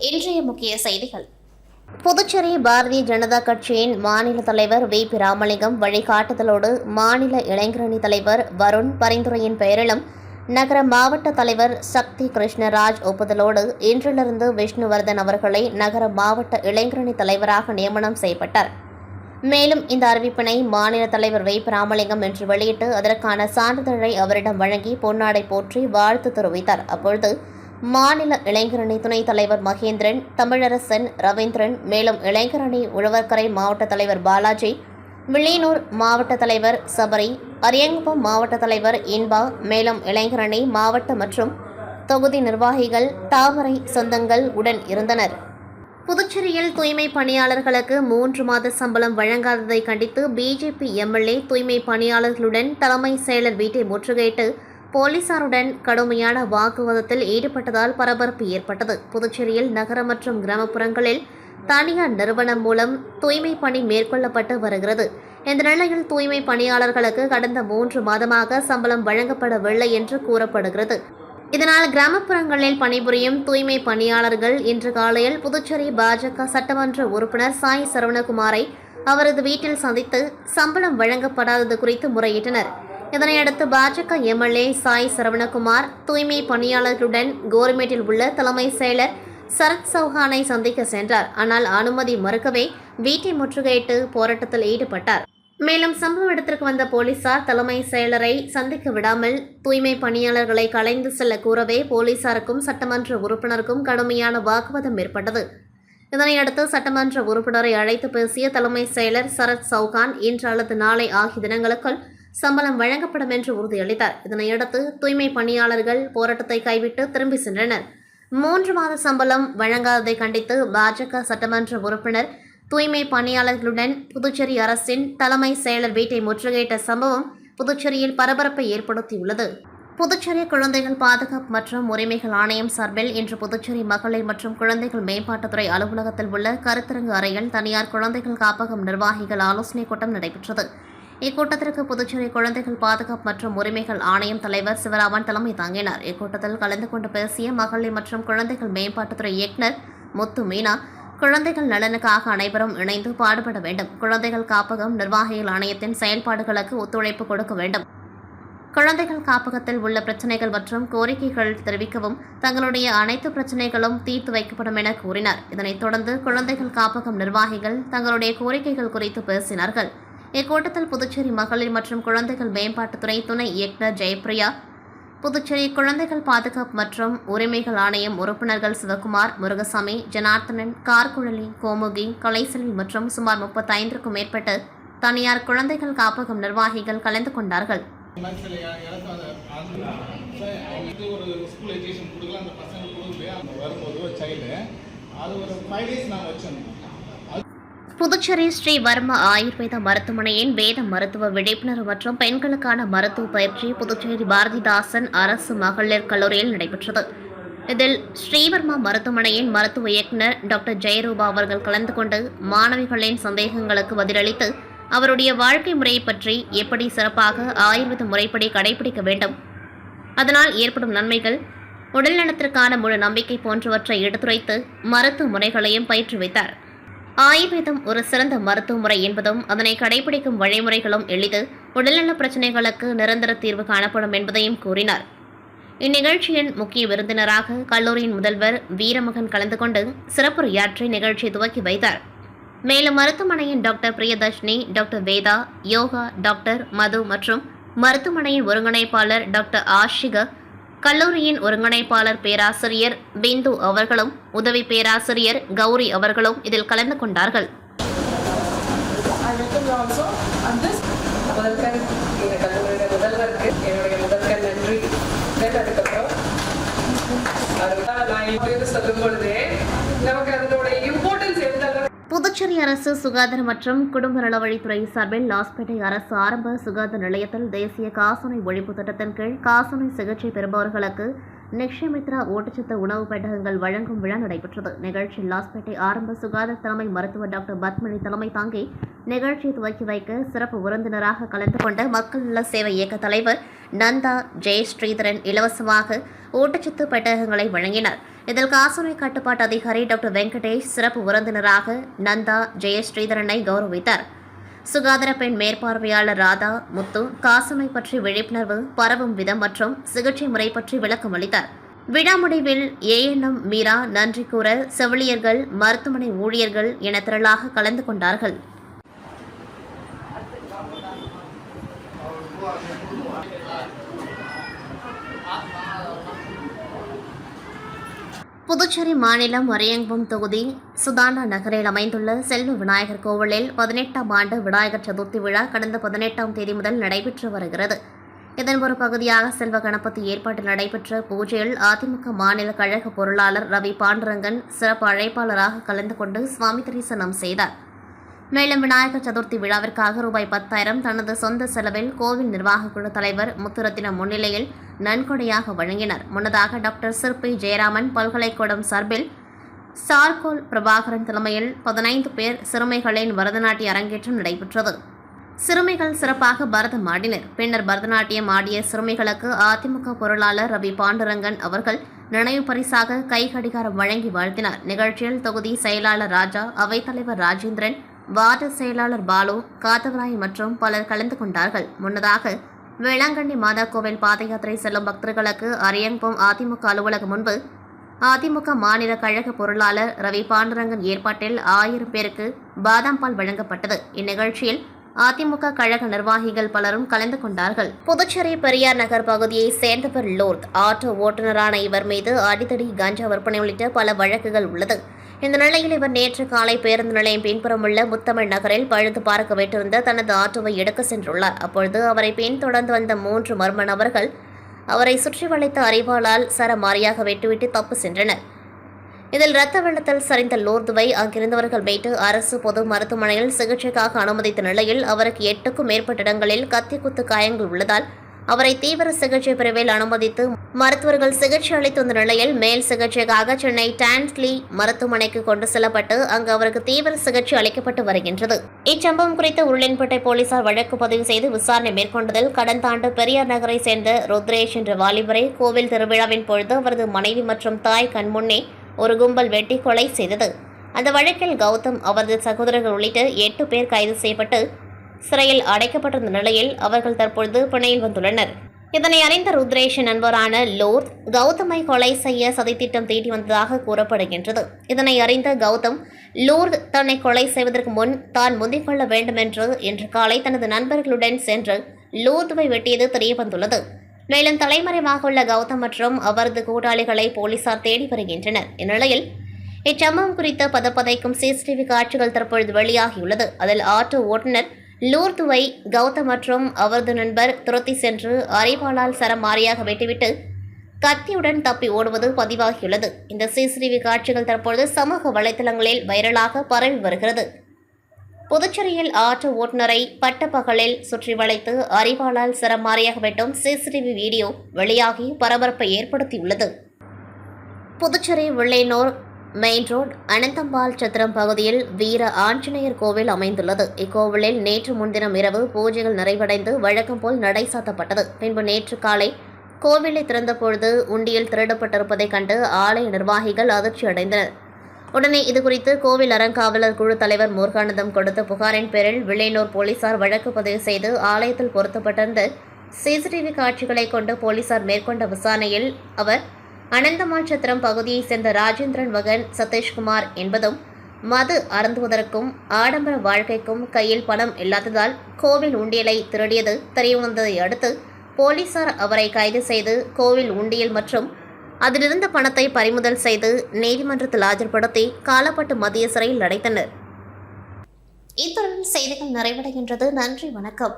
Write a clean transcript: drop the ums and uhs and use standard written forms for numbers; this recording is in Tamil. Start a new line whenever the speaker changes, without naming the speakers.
இன்றைய முக்கிய செய்திகள். புதுச்சேரி பாரதிய ஜனதா கட்சியின் மாநில தலைவர் வி.பி. ராமலிங்கம் வழிகாட்டுதலோடு மாநில இளைஞரணி தலைவர் வருண் பரிந்துரையின் பெயரிலும் நகர மாவட்ட தலைவர் சக்தி கிருஷ்ணராஜ் ஒப்புதலோடு இன்றிலிருந்து விஷ்ணுவர்தன் அவர்களை நகர மாவட்ட இளைஞரணி தலைவராக நியமனம் செய்யப்பட்டார். மேலும் இந்த அறிவிப்பினை மாநில தலைவர் வி.பி. ராமலிங்கம் இன்று வெளியிட்டு அதற்கான சான்றிதழை அவரிடம் வழங்கி பொன்னாடை போற்றி வாழ்த்து தெரிவித்தார். அப்பொழுது மாநில இளைஞரணி துணைத் தலைவர் மகேந்திரன், தமிழரசன், ரவீந்திரன், மேலும் இளைஞரணி உழவர்கரை மாவட்ட தலைவர் பாலாஜி, வில்லியனூர் மாவட்ட தலைவர் சபரி, அரியங்குப்பம் மாவட்ட தலைவர் இன்பா, மேலும் இளைஞரணி மாவட்ட மற்றும் தொகுதி நிர்வாகிகள், தாமரை சொந்தங்கள் உடன் இருந்தனர். புதுச்சேரியில் தூய்மை பணியாளர்களுக்கு 3 மாத சம்பளம் வழங்காததை கண்டித்து பிஜேபி எம்எல்ஏ தூய்மை பணியாளர்களுடன் தலைமை செயலர் வீட்டை முற்றுகையிட்டு போலீசாருடன் கடுமையான வாக்குவாதத்தில் ஈடுபட்டதால் பரபரப்பு ஏற்பட்டது. புதுச்சேரியில் நகர மற்றும் கிராமப்புறங்களில் தனியார் நிறுவனம் மூலம் தூய்மை பணி மேற்கொள்ளப்பட்டு வருகிறது. இந்த நிலையில் தூய்மை பணியாளர்களுக்கு கடந்த 3 மாதமாக சம்பளம் வழங்கப்படவில்லை என்று கூறப்படுகிறது. இதனால் கிராமப்புறங்களில் பணிபுரியும் தூய்மை பணியாளர்கள் இன்று காலையில் புதுச்சேரி பாஜக சட்டமன்ற உறுப்பினர் சாய் சரவணகுமாரை அவரது வீட்டில் சந்தித்து சம்பளம் வழங்கப்படாதது குறித்து முறையிட்டனர். இதனையடுத்து பாஜக எம்எல்ஏ சாய் சரவணகுமார் தூய்மை பணியாளர்களுடன் கோரிமேட்டில் உள்ள தலைமை செயலர் சரத் சௌஹானை சந்திக்க சென்றார். ஆனால் அனுமதி மறுக்கவே வீட்டை முற்றுகையிட்டு போராட்டத்தில் ஈடுபட்டார். மேலும் சம்பவ இடத்திற்கு வந்த போலீசார் தலைமை செயலரை சந்திக்க விடாமல் தூய்மை பணியாளர்களை கலைந்து செல்ல கூறவே போலீசாருக்கும் சட்டமன்ற உறுப்பினருக்கும் கடுமையான வாக்குவாதம் ஏற்பட்டது. இதனையடுத்து சட்டமன்ற உறுப்பினரை அழைத்து பேசிய தலைமை செயலர் சரத் சௌகான் இன்று அல்லது நாளை ஆகிய தினங்களுக்குள் சம்பளம் வழங்கப்படும் என்று உறுதியளித்தார். இதனையடுத்து தூய்மை பணியாளர்கள் போராட்டத்தை கைவிட்டு திரும்பி சென்றனர். 3 மாத சம்பளம் வழங்காததை கண்டித்து பாஜக சட்டமன்ற உறுப்பினர் தூய்மை பணியாளர்களுடன் புதுச்சேரி அரசின் தலைமை செயலர் வீட்டை முற்றுகையிட்ட சம்பவம் புதுச்சேரியில் பரபரப்பை ஏற்படுத்தியுள்ளது. புதுச்சேரி குழந்தைகள் பாதுகாப்பு மற்றும் உரிமைகள் ஆணையம் சார்பில் இன்று புதுச்சேரி மகளிர் மற்றும் குழந்தைகள் மேம்பாட்டுத்துறை அலுவலகத்தில் உள்ள கருத்தரங்கு அறையில் தனியார் குழந்தைகள் காப்பகம் நிர்வாகிகள் ஆலோசனைக் கூட்டம் நடைபெற்றது. இக்கூட்டத்திற்கு புதுச்சேரி குழந்தைகள் பாதுகாப்பு மற்றும் உரிமைகள் ஆணையம் தலைவர் சிவராமன் தலைமை தாங்கினார். இக்கூட்டத்தில் கலந்து கொண்டு பேசிய மகளிர் மற்றும் குழந்தைகள் மேம்பாட்டுத்துறை இயக்குநர் முத்து மீனா, குழந்தைகள் நலனுக்காக அனைவரும் இணைந்து பாடுபட வேண்டும். குழந்தைகள் காப்பகம் நிர்வாகிகள் ஆணையத்தின் செயல்பாடுகளுக்கு ஒத்துழைப்பு கொடுக்க வேண்டும். குழந்தைகள் காப்பகத்தில் உள்ள பிரச்சினைகள் மற்றும் கோரிக்கைகள் தெரிவிக்கவும் தங்களுடைய அனைத்து பிரச்சினைகளும் தீர்த்து வைக்கப்படும் என கூறினார். இதனைத் தொடர்ந்து குழந்தைகள் காப்பகம் நிர்வாகிகள் தங்களுடைய கோரிக்கைகள் குறித்து பேசினார்கள். இக்கூட்டத்தில் புதுச்சேரி மகளிர் மற்றும் குழந்தைகள் மேம்பாட்டுத்துறை துணை இயக்குநர் ஜெயப்பிரியா, புதுச்சேரி குழந்தைகள் பாதுகாப்பு மற்றும் உரிமைகள் ஆணையம் உறுப்பினர்கள் சிவகுமார், முருகசாமி, ஜனார்த்தனன், கார்குழலி, கோமுகி, கலைசெல்வி மற்றும் சுமார் 35க்கும் மேற்பட்ட தனியார் குழந்தைகள் காப்பகம் நிர்வாகிகள் கலந்து கொண்டார்கள். புதுச்சேரி ஸ்ரீ வர்மா ஆயுர்வேத மருத்துவமனையின் வேத மருத்துவ விழிப்புணர்வு மற்றும் பெண்களுக்கான மருத்துவ பயிற்சி புதுச்சேரி பாரதிதாசன் அரசு மகளிர் கல்லூரியில் நடைபெற்றது. இதில் ஸ்ரீவர்மா மருத்துவமனையின் மருத்துவ இயக்குநர் டாக்டர் ஜெயரூபா அவர்கள் கலந்து கொண்டு மாணவிகளின் சந்தேகங்களுக்கு பதிலளித்து அவருடைய வாழ்க்கை முறையை பற்றி எப்படி சிறப்பாக ஆயுர்வேத முறைப்படி கடைபிடிக்க வேண்டும், அதனால் ஏற்படும் நன்மைகள், உடல்நலத்திற்கான முழு நம்பிக்கை போன்றவற்றை எடுத்துரைத்து மருத்துவ முறைகளையும் பயிற்றுவித்தார். ஆயுர்வேதம் ஒரு சிறந்த மருத்துவ முறை என்பதும் அதனை கடைபிடிக்கும் வழிமுறைகளும் எளிது, உடல்நல பிரச்சினைகளுக்கு நிரந்தர தீர்வு காணப்படும் என்பதையும் கூறினார். இந்நிகழ்ச்சியின் முக்கிய விருந்தினராக கல்லூரியின் முதல்வர் வீரமகன் கலந்து கொண்டு சிறப்புரையாற்றி நிகழ்ச்சியை துவக்கி வைத்தார். மேலும் மருத்துவமனையின் doctor Priyadarshini, doctor Veda, yoga doctor Madhu மற்றும் மருத்துவமனையின் ஒருங்கிணைப்பாளர் டாக்டர் ஆஷிக, கல்லூரியின் ஒருங்கிணைப்பாளர் பேராசிரியர் பிந்து அவர்களும் உதவி பேராசிரியர் கௌரி அவர்களும் இதில் கலந்து கொண்டார்கள். புதுச்சேரி அரசு சுகாதார மற்றும் குடும்ப நலவழித்துறை சார்பில் லாஸ்பேட்டை அரசு ஆரம்ப சுகாதார நிலையத்தில் தேசிய காசநோய் ஒழிப்பு திட்டத்தின் கீழ் காசநோய் சிகிச்சை பெறுபவர்களுக்கு நிக்ஷமித்ரா ஊட்டச்சத்து உணவு பெட்டகங்கள் வழங்கும் விழா நடைபெற்றது. நிகழ்ச்சியில் லாஸ்பேட்டை ஆரம்ப சுகாதார தலைமை மருத்துவர் டாக்டர் பத்மினி தலைமை தாங்கி நிகழ்ச்சியை துவக்கி வைக்க சிறப்பு விருந்தினராக கலந்து கொண்ட மக்கள் நல சேவை இயக்க தலைவர் நந்தா ஜெயஸ்ரீதரன் இலவசமாக ஊட்டச்சத்து பெட்டகங்களை வழங்கினார். இதில் காசநோய் கட்டுப்பாட்டு அதிகாரி டாக்டர் வெங்கடேஷ் சிறப்பு விருந்தினராக நந்தா ஜெயஸ்ரீதரனை கௌரவித்தார். சுகாதார பெண் மேற்பார்வையாளர் ராதா முத்து காசநோய் பற்றி விழிப்புணர்வு, பரவும் விதம் மற்றும் சிகிச்சை முறை பற்றி விளக்கம் அளித்தார். விழா முடிவில் ஏஎன்எம் மீரா நன்றி கூற செவிலியர்கள், மருத்துவமனை ஊழியர்கள் என திரளாக கலந்து கொண்டார்கள். புதுச்சேரி மாநிலம் அரியங்குப்பம் தொகுதி சுதானா நகரில் அமைந்துள்ள செல்வ விநாயகர் கோவிலில் 18ஆம் ஆண்டு விநாயகர் சதுர்த்தி விழா கடந்த 18ஆம் தேதி முதல் நடைபெற்று வருகிறது. இதன் ஒரு பகுதியாக செல்வ கணபதி ஏற்பாட்டில் நடைபெற்ற பூஜையில் அதிமுக மாநில கழக பொருளாளர் ரவி பாண்டுரங்கன் சிறப்பு அழைப்பாளராக கலந்து கொண்டு சுவாமி தரிசனம் செய்தார். மேலும் விநாயகர் சதுர்த்தி விழாவிற்காக ரூபாய் 10,000 தனது சொந்த செலவில் கோவில் நிர்வாக குழு தலைவர் முத்துரத்தினம் முன்னிலையில் நன்கொடையாக வழங்கினார். முன்னதாக டாக்டர் சிற்பி ஜெயராமன் பல்கலைக்கழகம் சார்பில் சார்கோல் பிரபாகரன் தலைமையில் 15 பேர் சிறுமிகளின் பரதநாட்டிய அரங்கேற்றம் நடைபெற்றது. சிறுமிகள் சிறப்பாக பரதம் ஆடினர். பின்னர் பரதநாட்டியம் ஆடிய சிறுமிகளுக்கு அதிமுக பொருளாளர் ரவி பாண்டுரங்கன் அவர்கள் நினைவு பரிசாக கை கடிகாரம் வழங்கி வாழ்த்தினார். நிகழ்ச்சியில் தொகுதி செயலாளர் ராஜா, அவைத்தலைவர் ராஜேந்திரன், வார்டு செயலாளர் பாலு, காத்தவராய் மற்றும் பலர் கலந்து கொண்டார்கள். முன்னதாக வேளாங்கண்ணி மாதா கோவில் பாத யாத்திரை செல்லும் பக்தர்களுக்கு அரியங்குப்பம் அதிமுக அலுவலகம் முன்பு அதிமுக மாநில கழக பொருளாளர் ரவி பாண்டுரங்கன் ஏற்பாட்டில் 1000 பேருக்கு பாதாம் பால் வழங்கப்பட்டது. இந்நிகழ்ச்சியில் அதிமுக கழக நிர்வாகிகள் பலரும் கலந்து கொண்டார்கள். புதுச்சேரி பெரியார் நகர் பகுதியை சேர்ந்தவர் லோர்த். ஆட்டோ ஓட்டுநரான இவர் மீது அடித்தடி, கஞ்சா விற்பனை உள்ளிட்ட பல வழக்குகள் உள்ளது. இந்த நிலையில் இவர் நேற்று காலை பேருந்து நிலையம் பின்புறம் உள்ள முத்தமிழ் நகரில் பழுது பார்க்க வைத்திருந்த தனது ஆட்டோவை எடுக்க சென்றுள்ளார். அப்பொழுது அவரை பின்தொடர்ந்து வந்த 3 மர்ம நபர்கள் அவரை சுற்றி வளைத்த அரிவாளால் சரமாரியாக வெட்டிவிட்டு தப்பு சென்றனர். இதில் இரத்த வெள்ளத்தில் சரிந்த லோர்துவை அங்கிருந்தவர்கள் மீட்டு அரசு பொது மருத்துவமனையில் சிகிச்சைக்காக அனுமதித்த நிலையில் அவருக்கு 8க்கும் மேற்பட்ட இடங்களில் கத்தி குத்து காயங்கள் உள்ளதால் அவரை தீவிர சிகிச்சை பிரிவில் அனுமதித்து மருத்துவர்கள் சிகிச்சை அளித்து வந்த நிலையில் மேல் சிகிச்சைக்காக சென்னை டான்ஸ்லி மருத்துவமனைக்கு கொண்டு செல்லப்பட்டு அங்கு அவருக்கு தீவிர சிகிச்சை அளிக்கப்பட்டு வருகின்றது. இச்சம்பவம் குறித்து உருளையன்பேட்டை போலீசார் வழக்கு பதிவு செய்து விசாரணை மேற்கொண்டதில் கடந்த ஆண்டு பெரியார் நகரை சேர்ந்த ருத்ரேஷ் என்ற வாலிபரை கோவில் திருவிழாவின் பொழுது அவரது மனைவி மற்றும் தாய் கண்முன்னே ஒரு கும்பல் வெட்டி கொலை செய்தது. அந்த வழக்கில் கௌதம், அவரது சகோதரர்கள் உள்ளிட்ட 8 பேர் கைது செய்யப்பட்டு சிறையில் அடைக்கப்பட்டிருந்த நிலையில் அவர்கள் தற்பொழுது பிணையில் வந்துள்ளனர். இதனை அறிந்த ருத்ரேஷின் நண்பரான லோர்த் கௌதமை கொலை செய்ய சதித்திட்டம் தீட்டி வந்ததாக கூறப்படுகின்றது. இதனை அறிந்த கௌதம் லோர்த் தன்னை கொலை செய்வதற்கு முன் தான் முந்திக் கொள்ள வேண்டும் என்று இன்று காலை தனது நண்பர்களுடன் சென்று லோர்துவை வெட்டியது தெரியவந்துள்ளது. மேலும் தலைமறைவாக உள்ள கௌதம் மற்றும் அவரது கூட்டாளிகளை போலீசார் தேடி வருகின்றனர். இந்நிலையில் இச்சம்பவம் குறித்த பதப்பதைக்கும் சிசிடிவி காட்சிகள் தற்பொழுது வெளியாகியுள்ளது. அதில் ஆட்டோ ஓட்டுநர் லூர்துவை கௌதம் மற்றும் அவரது நண்பர் துரத்தி சென்று அரிவாளால் சரமாரியாக வெட்டிவிட்டு கத்தியுடன் தப்பி ஓடுவது பதிவாகியுள்ளது. இந்த சிசிடிவி காட்சிகள் தற்பொழுது சமூக வலைதளங்களில் வைரலாக பரவி வருகிறது. புதுச்சேரியில் ஆட்டோ ஓட்டுநரை பட்டப்பகலில் சுற்றி வளைத்து அரிவாளால் சரமாரியாக வெட்டும் சிசிடிவி வீடியோ வெளியாகி பரபரப்பை ஏற்படுத்தியுள்ளது. புதுச்சேரி வில்லையனூர் மெயின் ரோடு அனந்தம்பாள் சத்திரம் பகுதியில் வீர ஆஞ்சநேயர் கோவில் அமைந்துள்ளது. இக்கோவிலில் நேற்று முன்தினம் இரவு பூஜைகள் நிறைவடைந்து வழக்கம் போல் நடை சாத்தப்பட்டது. பின்பு நேற்று காலை கோவிலை திறந்தபொழுது உண்டியல் திருடப்பட்டிருப்பதைக் கண்டு ஆலய நிர்வாகிகள் அதிர்ச்சி அடைந்தனர். உடனே இதுகுறித்து கோவில் அறங்காவலர் குழு தலைவர் முருகானந்தம் கொடுத்த புகாரின் பேரில் வில்லையனூர் போலீசார் வழக்கு பதிவு செய்து ஆலயத்தில் பொருத்தப்பட்டிருந்த சிசிடிவி காட்சிகளை கொண்டு போலீசார் மேற்கொண்ட விசாரணையில் அவர் அனந்தமாள் சத்திரம் பகுதியைச் சேர்ந்த ராஜேந்திரன் மகன் சதீஷ்குமார் என்பதும் மது அருந்துவதற்கும் ஆடம்பர வாழ்க்கைக்கும் கையில் பணம் இல்லாததால் கோவில் உண்டியலை திருடியது தெரியவந்ததை அடுத்து போலீசார் அவரை கைது செய்து கோவில் உண்டியல் மற்றும் அதிலிருந்த பணத்தை பறிமுதல் செய்து நீதிமன்றத்தில் ஆஜர்படுத்தி காலப்பட்டு மத்திய சிறையில் அடைத்தனர். இத்துடன் செய்திகள் நிறைவடைகின்றது. நன்றி, வணக்கம்.